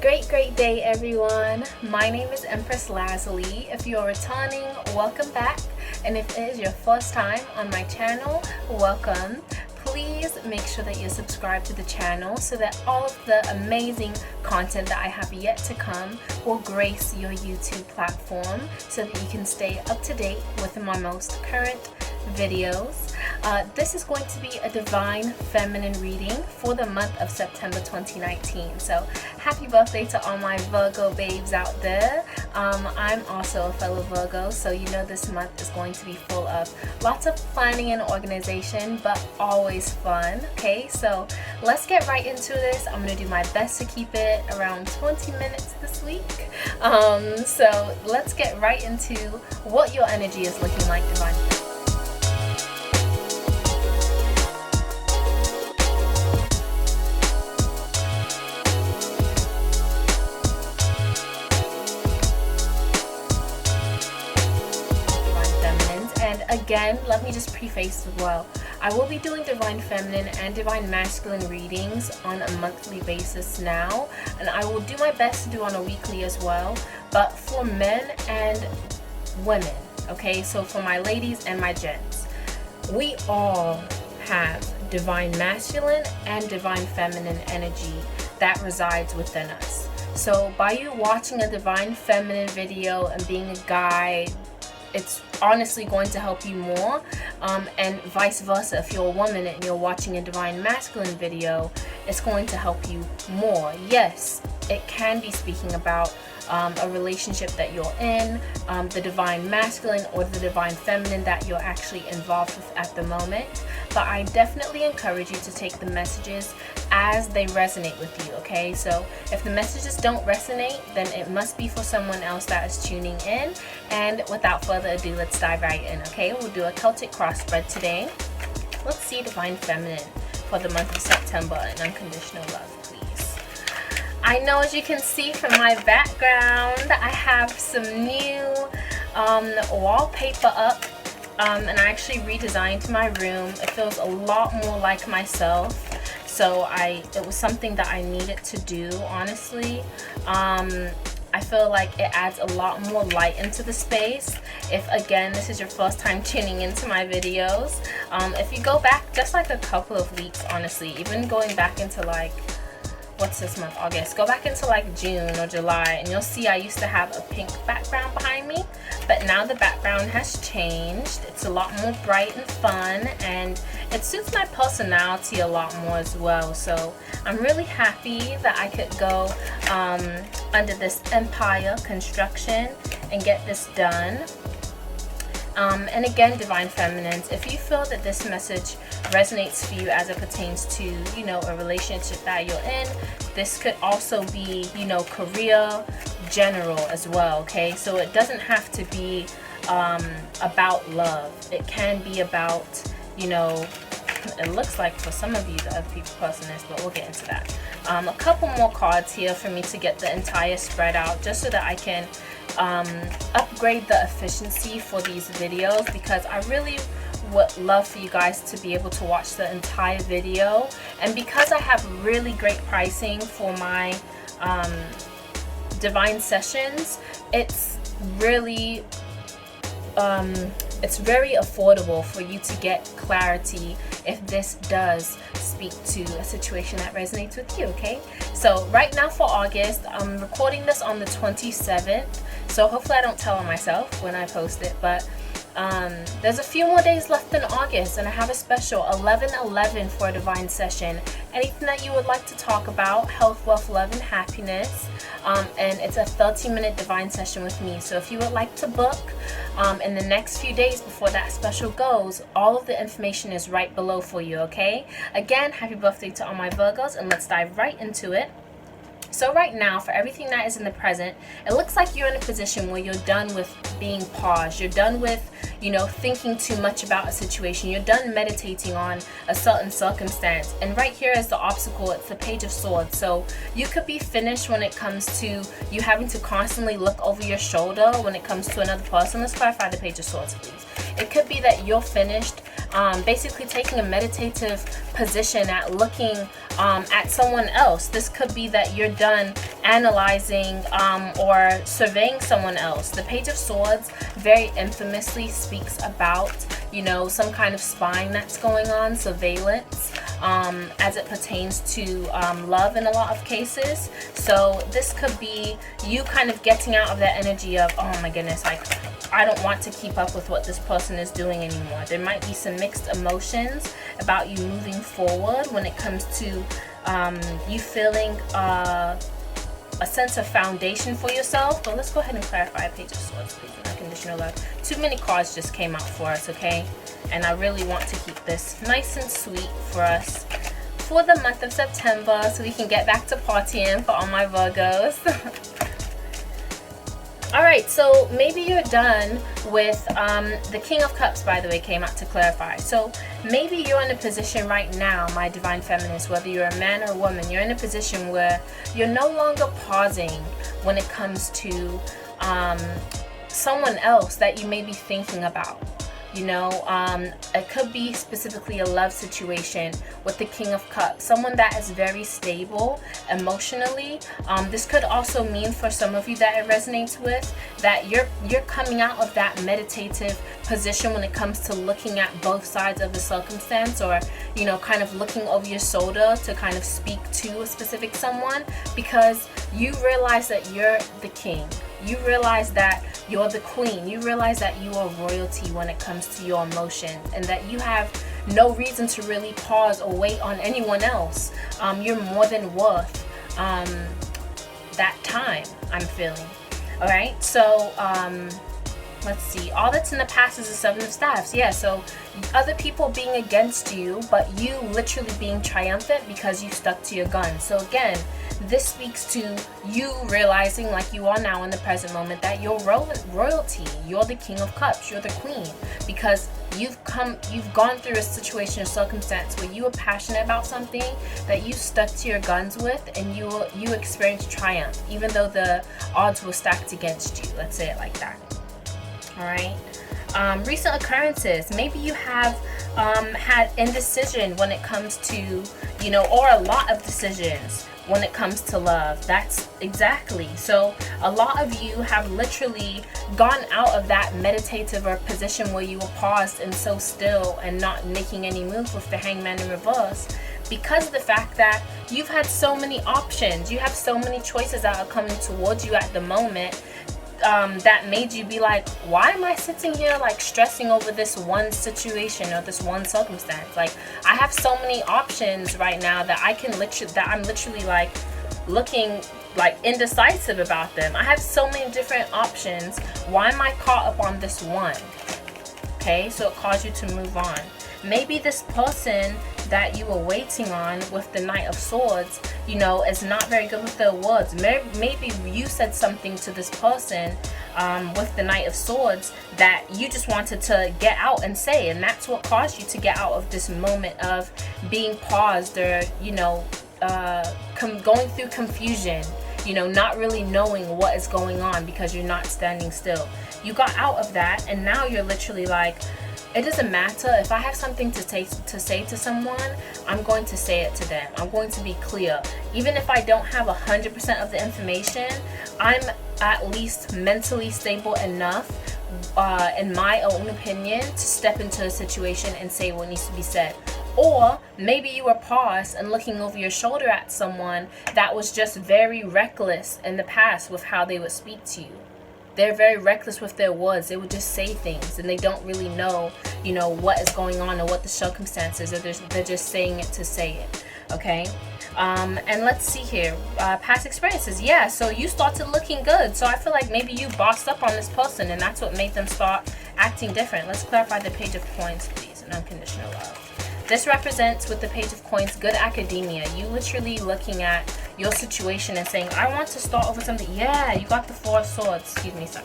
Great day everyone. My name is Empress Lazuli. If you're returning, welcome back. And if it is your first time on my channel, welcome. Please make sure that you're subscribed to the channel so that all of the amazing content that I have yet to come will grace your YouTube platform so that you can stay up to date with my most current videos. This is going to be a divine feminine reading for the month of September 2019. So happy birthday to all my Virgo babes out there. I'm also a fellow Virgo, so you know this month is going to be full of lots of planning and organization, but always fun. Okay, so let's get right into this. I'm gonna do my best to keep it around 20 minutes this week. So let's get right into what your energy is looking like, divine. Again, let me just preface as well. I will be doing divine feminine and divine masculine readings on a monthly basis now, and I will do my best to do on a weekly as well, but for men and women. Okay, so for my ladies and my gents, we all have divine masculine and divine feminine energy that resides within us. So by you watching a divine feminine video and being a guy, it's honestly going to help you more, and vice versa. If you're a woman and you're watching a divine masculine video, it's going to help you more. Yes, it can be speaking about a relationship that you're in, the divine masculine or the divine feminine that you're actually involved with at the moment, but I definitely encourage you to take the messages as they resonate with you. Okay, so if the messages don't resonate, then it must be for someone else that is tuning in. And without further ado, let's dive right in. Okay, we'll do a Celtic cross spread today. Let's see divine feminine for the month of September and unconditional love, please. I know, as you can see from my background, I have some new wallpaper up, and I actually redesigned my room. It feels a lot more like myself, so it was something that I needed to do, honestly. I feel like it adds a lot more light into the space. If again this is your first time tuning into my videos, if you go back just like a couple of weeks, honestly, even going back into like, what's this month, August, go back into like June or July, and you'll see I used to have a pink background behind me, but now the background has changed. It's a lot more bright and fun, and it suits my personality a lot more as well. So I'm really happy that I could go under this empire construction and get this done. And again, divine feminines, if you feel that this message resonates for you as it pertains to, you know, a relationship that you're in, this could also be, you know, career, general as well. Okay, so it doesn't have to be about love. It can be about, you know, it looks like for some of you the other people's person is, but we'll get into that. A couple more cards here for me to get the entire spread out, just so that I can upgrade the efficiency for these videos, because I really would love for you guys to be able to watch the entire video. And because I have really great pricing for my divine sessions, it's really it's very affordable for you to get clarity if this does speak to a situation that resonates with you. Okay, so right now for August, I'm recording this on the 27th, so hopefully I don't tell on myself when I post it, but there's a few more days left in August, and I have a special 11/11 for a divine session. Anything that you would like to talk about, health, wealth, love, and happiness, and it's a 30-minute divine session with me. So if you would like to book in the next few days before that special goes, all of the information is right below for you. Okay, again, happy birthday to all my Virgos, and let's dive right into it. So right now, for everything that is in the present, it looks like you're in a position where you're done with being paused. You're done with, you know, thinking too much about a situation. You're done meditating on a certain circumstance. And right here is the obstacle. It's the Page of Swords. So you could be finished when it comes to you having to constantly look over your shoulder when it comes to another person. Let's clarify the Page of Swords, please. It could be that you're finished basically taking a meditative position at looking at someone else. This could be that you're done analyzing or surveying someone else. The Page of Swords very infamously speaks about, you know, some kind of spying that's going on, surveillance, as it pertains to love in a lot of cases. So this could be you kind of getting out of that energy of, oh my goodness, like, I don't want to keep up with what this person is doing anymore. There might be some mixed emotions about you moving forward when it comes to you feeling a sense of foundation for yourself. But let's go ahead and clarify Page of Swords, please. Unconditional love. Too many cards just came out for us, okay? And I really want to keep this nice and sweet for us for the month of September, so we can get back to partying for all my Virgos. Alright, so maybe you're done with the King of Cups, by the way, came out to clarify. So maybe you're in a position right now, my divine feminist, whether you're a man or a woman, you're in a position where you're no longer pausing when it comes to someone else that you may be thinking about. You know, it could be specifically a love situation with the King of Cups, someone that is very stable emotionally. This could also mean for some of you that it resonates with, that you're coming out of that meditative position when it comes to looking at both sides of the circumstance, or, you know, kind of looking over your shoulder to kind of speak to a specific someone, because you realize that you're the king. You realize that you're the queen. You realize that you are royalty when it comes to your emotions, and that you have no reason to really pause or wait on anyone else. You're more than worth that time, I'm feeling. All right, so let's see. All that's in the past is the Seven of Staffs. Yeah, so other people being against you, but you literally being triumphant because you stuck to your guns. So again, this speaks to you realizing, like you are now in the present moment, that you're royalty. You're the King of Cups. You're the queen, because you've gone through a situation or circumstance where you were passionate about something that you stuck to your guns with, and you experienced triumph, even though the odds were stacked against you. Let's say it like that. All right. Recent occurrences. Maybe you have had indecision when it comes to, you know, or a lot of decisions when it comes to love. That's exactly. So a lot of you have literally gone out of that meditative or position where you were paused and so still and not making any move with the Hangman in reverse, because of the fact that you've had so many options. You have so many choices that are coming towards you at the moment, that made you be like, why am I sitting here like stressing over this one situation or this one circumstance? Like, I have so many options right now that I'm literally like looking like indecisive about them. I have so many different options. Why am I caught up on this one? Okay, so it caused you to move on. Maybe this person that you were waiting on with the Knight of Swords, you know, is not very good with their words. Maybe you said something to this person with the Knight of Swords that you just wanted to get out and say, and that's what caused you to get out of this moment of being paused, or, you know, going through confusion, you know, not really knowing what is going on because you're not standing still. You got out of that, and now you're literally like, it doesn't matter. If I have something to say to someone, I'm going to say it to them. I'm going to be clear. Even if I don't have 100% of the information, I'm at least mentally stable enough, in my own opinion, to step into a situation and say what needs to be said. Or maybe you were paused and looking over your shoulder at someone that was just very reckless in the past with how they would speak to you. They're very reckless with their words. They would just say things, and they don't really know, you know, what is going on or what the circumstances, or they're just saying it to say it. Okay. And let's see here. Past experiences. Yeah, so you started looking good. So I feel like maybe you bossed up on this person, and that's what made them start acting different. Let's clarify the Page of Coins, please, and unconditional love. This represents, with the Page of Coins, good academia. You literally looking at your situation and saying, I want to start over something. Yeah, you got the Four of Swords. Excuse me, sorry.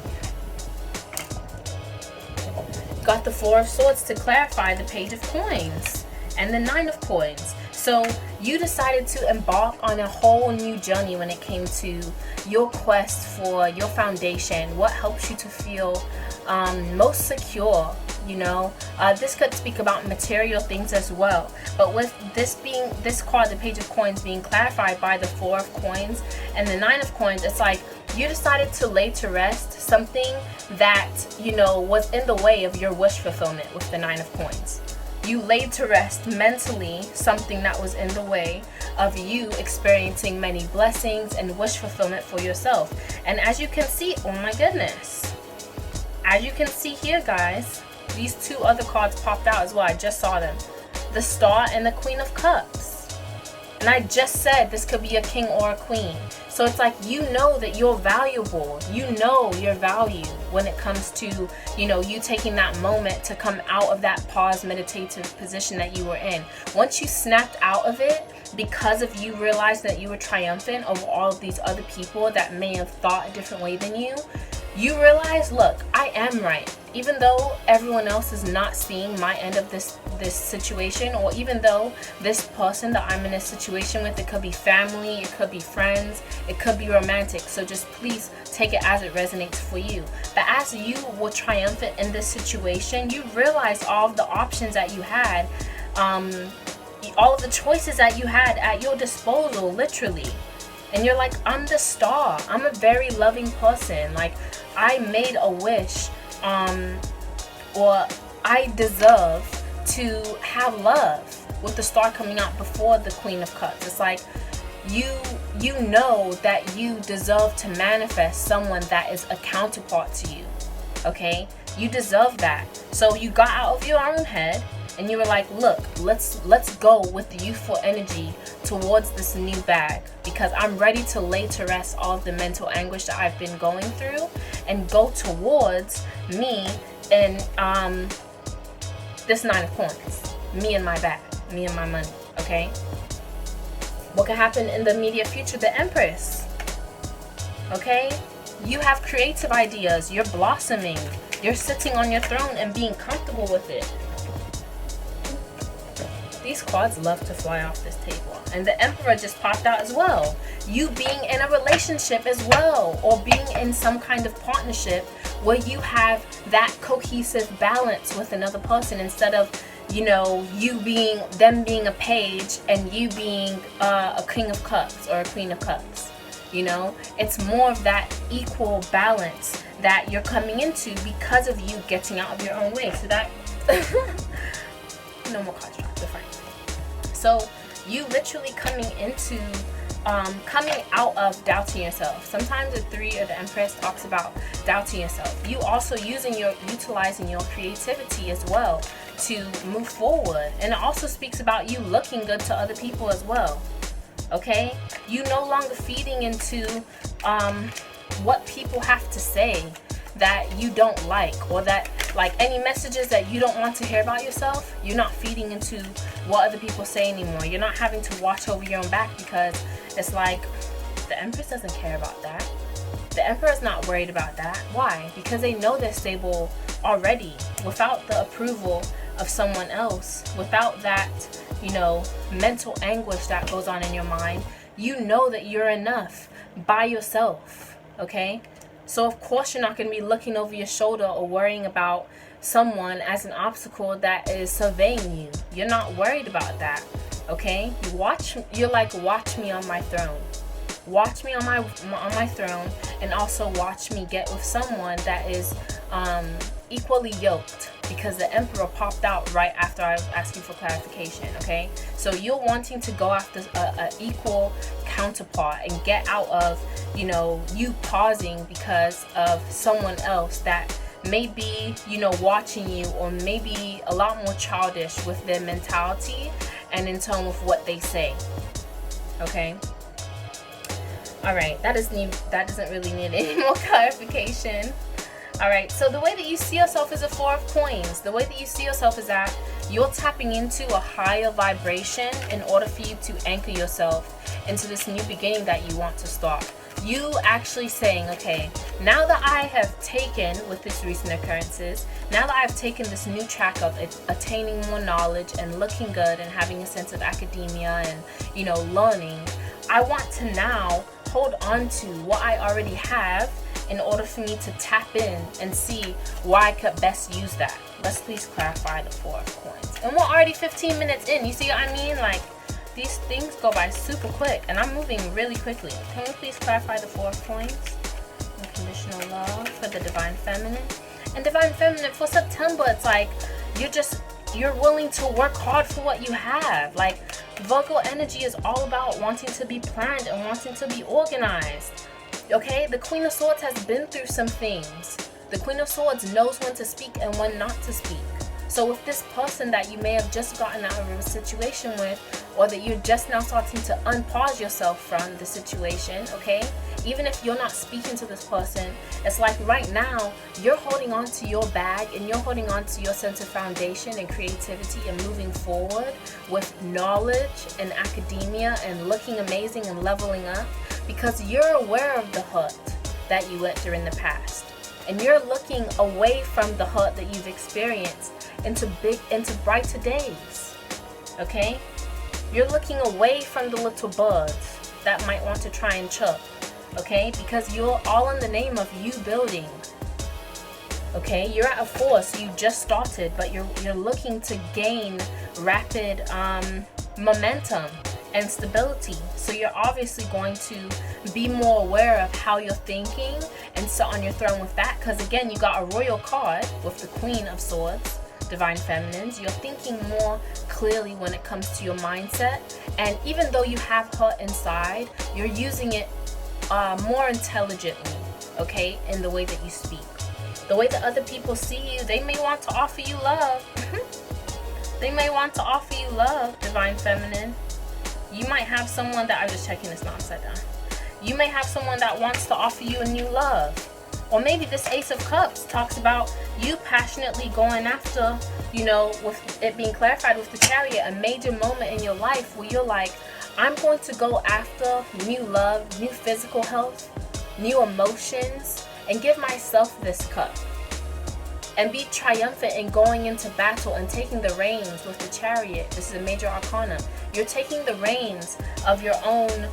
You got the Four of Swords to clarify the Page of Coins and the Nine of Coins. So you decided to embark on a whole new journey when it came to your quest for your foundation. What helps you to feel most secure you know. This could speak about material things as well, but with this card, the Page of Coins, being clarified by the Four of Coins and the Nine of Coins, it's like you decided to lay to rest something that, you know, was in the way of your wish fulfillment with the Nine of Coins. You laid to rest mentally something that was in the way of you experiencing many blessings and wish fulfillment for yourself. And as you can see, oh my goodness, as you can see here, guys, these two other cards popped out as well. I just saw them. The Star and the Queen of Cups. And I just said this could be a king or a queen. So it's like, you know that you're valuable. You know your value when it comes to, you know, you taking that moment to come out of that pause meditative position that you were in. Once you snapped out of it, because of you realized that you were triumphant over all of these other people that may have thought a different way than you, you realize, look, I am right. Even though everyone else is not seeing my end of this situation, or even though this person that I'm in a situation with, it could be family, it could be friends, it could be romantic. So just please take it as it resonates for you. But as you were triumphant in this situation, you realize all of the options that you had, all of the choices that you had at your disposal, literally. And you're like, I'm the star. I'm a very loving person. Like, I made a wish, or I deserve to have love, with the Star coming out before the Queen of Cups. It's like, you know that you deserve to manifest someone that is a counterpart to you. Okay? You deserve that. So you got out of your own head and you were like, look, let's go with the youthful energy towards this new bag, because I'm ready to lay to rest all of the mental anguish that I've been going through and go towards me and this Nine of Coins, me and my bag, me and my money. Okay, what can happen in the immediate future? The Empress. Okay, you have creative ideas, you're blossoming, you're sitting on your throne and being comfortable with it. These cards love to fly off this table. And the Emperor just popped out as well. You being in a relationship as well, or being in some kind of partnership where you have that cohesive balance with another person, instead of, you know, them being a page and you being a King of Cups or a Queen of Cups. You know, it's more of that equal balance that you're coming into because of you getting out of your own way. So that no more cards dropped, they're fine. So you literally coming out of doubting yourself. Sometimes the Three of the Empress talks about doubting yourself. You also utilizing your creativity as well to move forward. And it also speaks about you looking good to other people as well. Okay? You no longer feeding into what people have to say that you don't like, or that, like, any messages that you don't want to hear about yourself. You're not feeding into what other people say anymore. You're not having to watch over your own back, because it's like, the Empress doesn't care about that. The Emperor is not worried about that. Why? Because they know they're stable already, without the approval of someone else, without that, you know, mental anguish that goes on in your mind. You know that you're enough by yourself. Okay? So of course you're not going to be looking over your shoulder or worrying about someone as an obstacle that is surveying you. You're not worried about that. Okay? You're like, watch me on my throne. Watch me on my throne, and also watch me get with someone that is equally yoked, because the Emperor popped out right after I was asking for clarification. Okay, so you're wanting to go after a equal counterpart and get out of, you know, you pausing because of someone else that may be, you know, watching you, or maybe a lot more childish with their mentality and in tone with what they say. Okay. All right, that doesn't really need any more clarification. All right, so the way that you see yourself is a Four of Coins. The way that you see yourself is that you're tapping into a higher vibration in order for you to anchor yourself into this new beginning that you want to start. You actually saying, okay, now that I have taken, with this recent occurrences, now that I've taken this new track of attaining more knowledge and looking good and having a sense of academia and, you know, learning, I want to now hold on to what I already have in order for me to tap in and see why I could best use that. Let's please clarify the 4 of coins. And we're already 15 minutes in. You see what I mean? Like, these things go by super quick, and I'm moving really quickly. Can we please clarify the 4 of coins? Unconditional love for the Divine Feminine. And Divine Feminine, for September, it's like you're willing to work hard for what you have. Like, Virgo energy is all about wanting to be planned and wanting to be organized. Okay, the Queen of Swords has been through some things. The Queen of Swords knows when to speak and when not to speak. So with this person that you may have just gotten out of a situation with, or that you're just now starting to unpause yourself from the situation, okay? Even if you're not speaking to this person, it's like right now, you're holding on to your bag and you're holding on to your sense of foundation and creativity and moving forward with knowledge and academia and looking amazing and leveling up, because you're aware of the hurt that you went through in the past. And you're looking away from the hurt that you've experienced into brighter days. Okay? You're looking away from the little birds that might want to try and chirp. Okay? Because you're all in the name of you building. Okay? You're at a 4, so you just started, but you're looking to gain rapid momentum and stability. So you're obviously going to be more aware of how you're thinking and sit on your throne with that, because again, you got a royal card with the Queen of Swords, Divine Feminines. You're thinking more clearly when it comes to your mindset, and even though you have hurt inside, you're using it more intelligently, okay, in the way that you speak. The way that other people see you, they may want to offer you love. They may want to offer you love, Divine Feminine. You might have someone that, I'm just checking it's not upside down. You may have someone that wants to offer you a new love. Or maybe this Ace of Cups talks about you passionately going after, you know, with it being clarified with the Chariot, a major moment in your life where you're like, I'm going to go after new love, new physical health, new emotions, and give myself this cup. And be triumphant in going into battle and taking the reins with the Chariot. This is a major arcana. You're taking the reins of your own,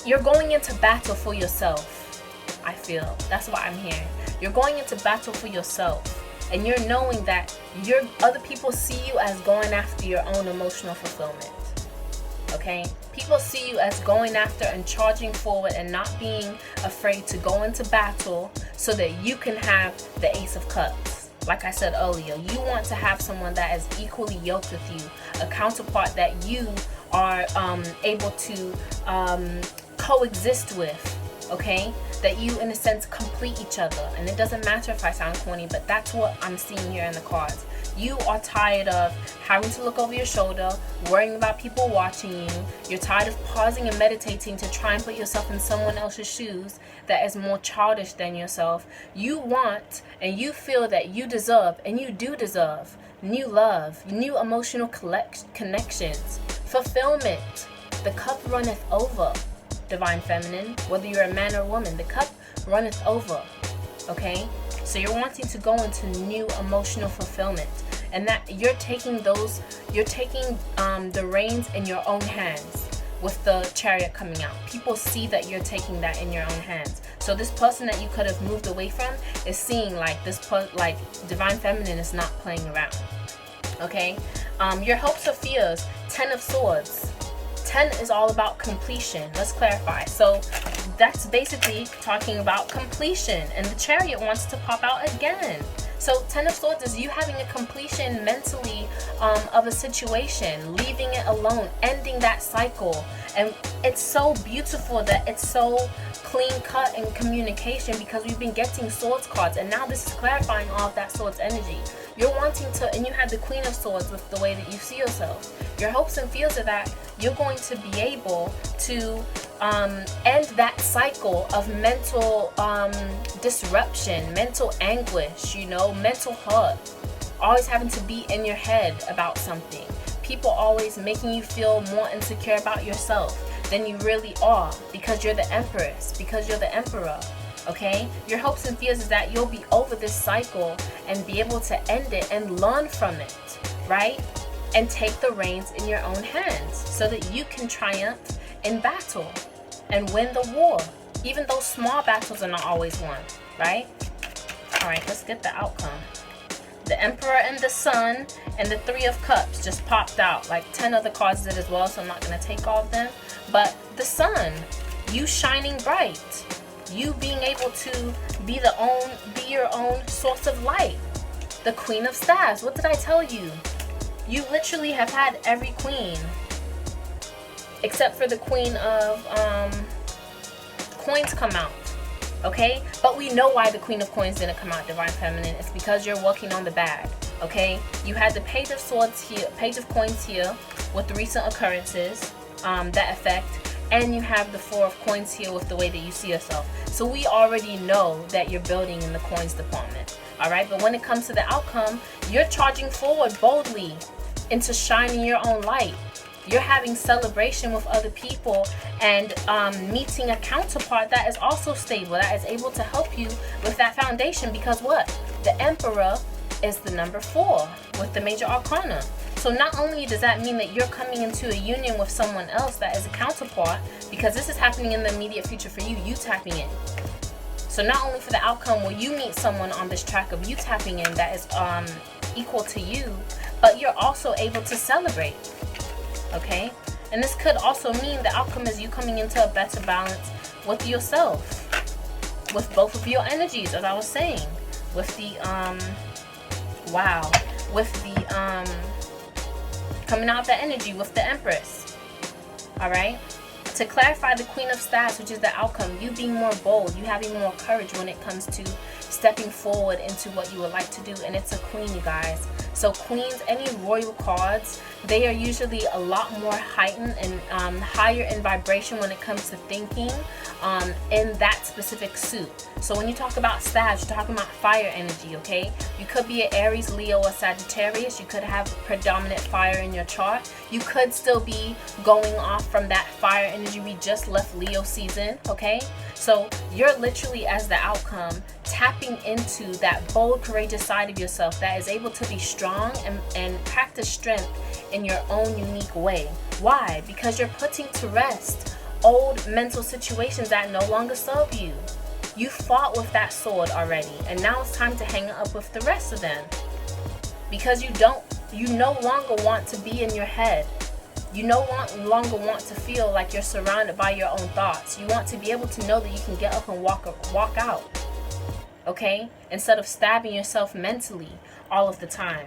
you're going into battle for yourself, I feel. That's what I'm hearing. You're going into battle for yourself. And you're knowing that other people see you as going after your own emotional fulfillment. Okay? People see you as going after and charging forward and not being afraid to go into battle so that you can have the Ace of Cups. Like I said earlier, you want to have someone that is equally yoked with you, a counterpart that you are able to coexist with, okay? That you, in a sense, complete each other. And it doesn't matter if I sound corny, but that's what I'm seeing here in the cards. You are tired of having to look over your shoulder, worrying about people watching you. You're tired of pausing and meditating to try and put yourself in someone else's shoes that is more childish than yourself. You want and you feel that you deserve, and you do deserve, new love, new emotional connections, fulfillment. The cup runneth over, Divine Feminine. Whether you're a man or a woman, the cup runneth over. Okay? So you're wanting to go into new emotional fulfillment, and that you're taking the reins in your own hands with the Chariot coming out. People see that you're taking that in your own hands. So this person that you could have moved away from is seeing like like Divine Feminine is not playing around. Okay? Your hopes or fears, 10 of Swords. 10 is all about completion. Let's clarify. So that's basically talking about completion, and the Chariot wants to pop out again. So 10 of Swords is you having a completion mentally of a situation, leaving it alone, ending that cycle. And it's so beautiful that it's so clean cut in communication, because we've been getting Swords cards, and now this is clarifying all of that Swords energy. You're wanting to, and you have the Queen of Swords with the way that you see yourself. Your hopes and fears are that you're going to be able to end that cycle of mental disruption, mental anguish, you know, mental hurt, always having to be in your head about something. People always making you feel more insecure about yourself than you really are, because you're the Empress, because you're the Emperor. Okay? Your hopes and fears is that you'll be over this cycle and be able to end it and learn from it, right? And take the reins in your own hands so that you can triumph in battle and win the war. Even those small battles are not always won, right? All right, let's get the outcome. The Emperor and the Sun and the Three of Cups just popped out. Like 10 other cards did as well, so I'm not going to take all of them. But the Sun, you shining bright. You being able to be your own source of light. The Queen of Staves, what did I tell you? You literally have had every queen. Except for the Queen of Coins come out. Okay, but we know why the Queen of Coins didn't come out, Divine Feminine. It's because you're working on the bag. Okay, you had the Page of Swords here, Page of Coins here with the recent occurrences, that effect, and you have the Four of Coins here with the way that you see yourself. So we already know that you're building in the coins department. All right, but when it comes to the outcome, you're charging forward boldly into shining your own light. You're having celebration with other people and meeting a counterpart that is also stable, that is able to help you with that foundation. Because what? The Emperor is the number 4 with the major arcana. So not only does that mean that you're coming into a union with someone else that is a counterpart, because this is happening in the immediate future for you, you tapping in. So not only for the outcome will you meet someone on this track of you tapping in that is equal to you, but you're also able to celebrate. Okay, and this could also mean the outcome is you coming into a better balance with yourself, with both of your energies, as I was saying, with the coming out of the energy with the Empress. All right, to clarify, the Queen of Staves, which is the outcome, you being more bold, you having more courage when it comes to stepping forward into what you would like to do. And it's a queen, you guys. So queens, any royal cards, they are usually a lot more heightened and higher in vibration when it comes to thinking in that specific suit. So when you talk about staves, you're talking about fire energy, okay? You could be an Aries, Leo, or Sagittarius. You could have predominant fire in your chart. You could still be going off from that fire energy. We just left Leo season, okay? So you're literally, as the outcome, tapping into that bold, courageous side of yourself that is able to be strong and practice strength in your own unique way. Why? Because you're putting to rest old mental situations that no longer serve you. You fought with that sword already, and now it's time to hang it up with the rest of them. Because you no longer want to be in your head. You no longer want to feel like you're surrounded by your own thoughts. You want to be able to know that you can get up and walk out. Okay? Instead of stabbing yourself mentally all of the time.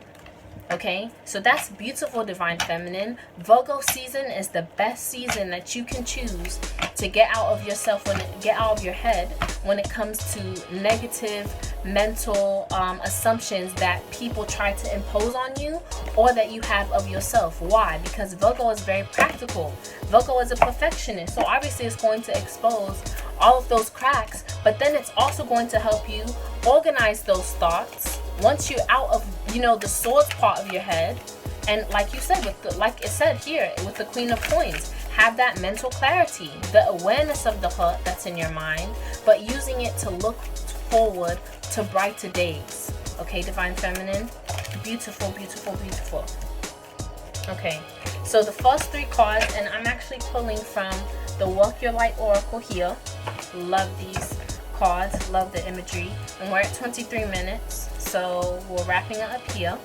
Okay? So that's beautiful, Divine Feminine. Virgo season is the best season that you can choose to get out of yourself, get out of your head when it comes to negative mental assumptions that people try to impose on you or that you have of yourself. Why? Because Virgo is very practical. Virgo is a perfectionist. So obviously it's going to expose all of those cracks, but then it's also going to help you organize those thoughts once you're out of, the swords part of your head. And like you said, like it said here with the Queen of Coins, have that mental clarity, the awareness of the hurt that's in your mind, but using it to look forward to brighter days. Okay, Divine Feminine? Beautiful, beautiful, beautiful. Okay, so the first 3 cards, and I'm actually pulling from the Work Your Light Oracle here. Love these cards, love the imagery. And we're at 23 minutes, so we're wrapping it up here.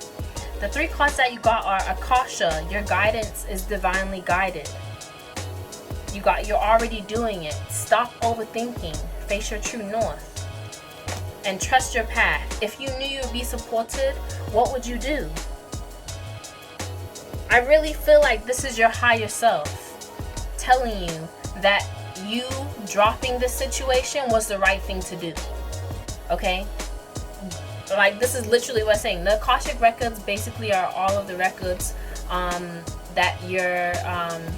The 3 cards that you got are Akasha, your guidance is divinely guided. You're already doing it. Stop overthinking. Face your true north. And trust your path. If you knew you'd be supported, what would you do? I really feel like this is your higher self telling you that you dropping this situation was the right thing to do. Okay? Like, this is literally what I'm saying. The Akashic records basically are all of the records that your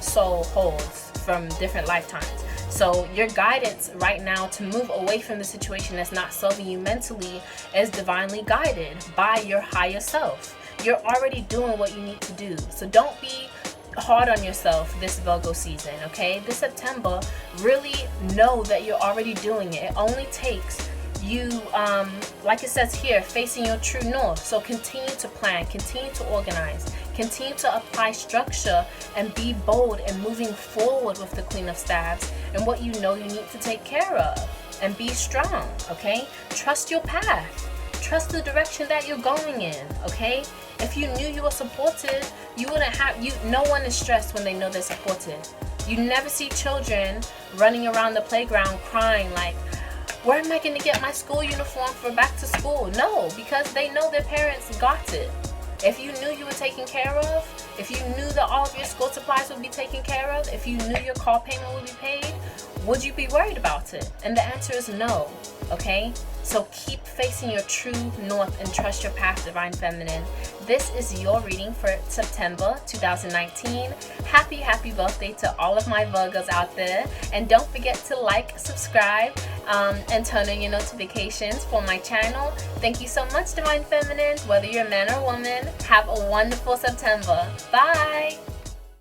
soul holds from different lifetimes. So your guidance right now to move away from the situation that's not serving you mentally is divinely guided by your higher self. You're already doing what you need to do. So don't be hard on yourself this Virgo season, okay? This September, really know that you're already doing it. It only takes you, like it says here, facing your true north. So continue to plan, continue to organize, Continue to apply structure and be bold and moving forward with the Queen of Staves and what you know you need to take care of. And be strong, okay? Trust your path. Trust the direction that you're going in, okay? If you knew you were supported, you wouldn't have, no one is stressed when they know they're supported. You never see children running around the playground crying like, where am I going to get my school uniform for back to school? No, because they know their parents got it. If you knew you were taken care of, if you knew that all of your school supplies would be taken care of, if you knew your car payment would be paid, would you be worried about it? And the answer is no, okay? So keep facing your true north and trust your path, Divine Feminine. This is your reading for September 2019. Happy birthday to all of my Virgos out there. And don't forget to like, subscribe, and turn on your notifications for my channel. Thank you so much, Divine Feminines. Whether you're a man or woman, have a wonderful September. Bye!